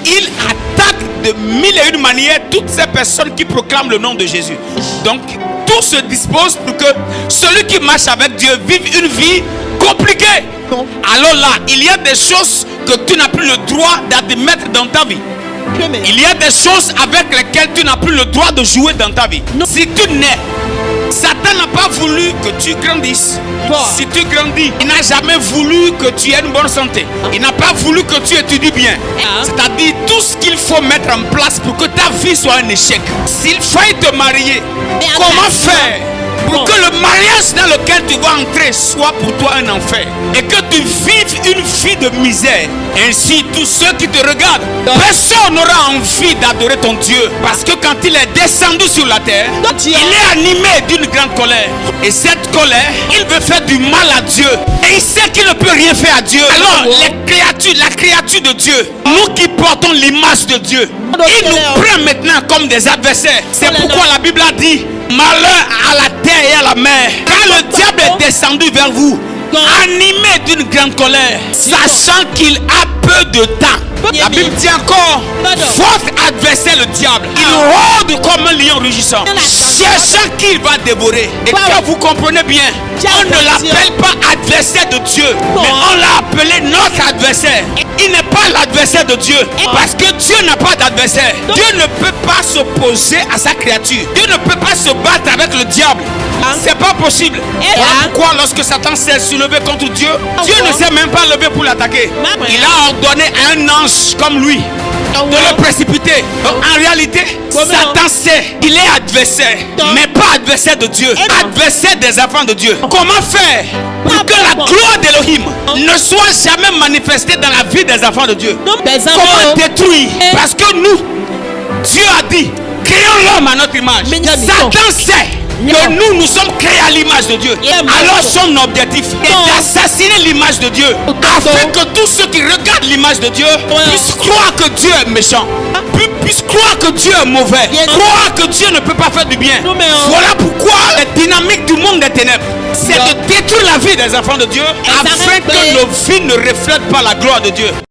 il attaque de mille et une manières toutes ces personnes qui proclament le nom de Jésus. Donc, tout se dispose pour que celui qui marche avec Dieu vive une vie compliquée. Alors là, il y a des choses que tu n'as plus le droit d'admettre dans ta vie. Il y a des choses avec lesquelles tu n'as plus le droit de jouer dans ta vie. Si tu nais, Satan n'a pas voulu que tu grandisses. Si tu grandis, il n'a jamais voulu que tu aies une bonne santé. Il n'a pas voulu que tu étudies bien. C'est-à-dire tout ce qu'il faut mettre en place pour que ta vie soit un échec. S'il faille te marier, comment faire pour que le mariage dans lequel tu vas entrer soit pour toi un enfer et que tu vives une vie de misère? Ainsi, tous ceux qui te regardent, personne n'aura envie d'adorer ton Dieu, parce que quand il est descendu sur la terre, il est animé d'une grande colère. Et cette colère, il veut faire du mal à Dieu. Et il sait qu'il ne peut rien faire à Dieu. Alors, la créature de Dieu, nous qui portons l'image de Dieu, il nous prend maintenant comme des adversaires. C'est pourquoi la Bible a dit: malheur à la terre et à la mer, car le diable est descendu vers vous, animé d'une grande colère, sachant qu'il a peu de temps. La Bible dit encore: votre adversaire le diable, il rôde comme un lion rugissant, cherchant qui il va dévorer. Et quand vous comprenez bien, on ne l'appelle pas adversaire de Dieu, mais on l'a appelé notre adversaire. Il n'est pas l'adversaire de Dieu, parce que Dieu n'a pas d'adversaire. Dieu ne peut pas s'opposer à sa créature. Dieu ne peut pas se battre avec le diable. C'est pas possible. Voilà pourquoi lorsque Satan s'est soulevé contre Dieu, Dieu ne s'est même pas levé pour l'attaquer. Il a ordonné à un ange comme lui de le précipiter. En réalité, Satan sait qu'il est adversaire, mais pas adversaire de Dieu, adversaire des enfants de Dieu. Comment faire pour que la gloire d'Élohim ne soit jamais manifestée dans la vie des enfants de Dieu? Comment détruire? Parce que nous, Dieu a dit: créons l'homme à notre image. Satan sait que nous sommes créés à l'image de Dieu. Alors son objectif est d'assassiner l'image de Dieu, afin que tous ceux qui regardent l'image de Dieu puissent croire que Dieu est méchant, puissent croire que Dieu est mauvais, croire que Dieu ne peut pas faire du bien. Voilà pourquoi la dynamique du monde des ténèbres, c'est de détruire la vie des enfants de Dieu, afin que nos vies ne reflètent pas la gloire de Dieu.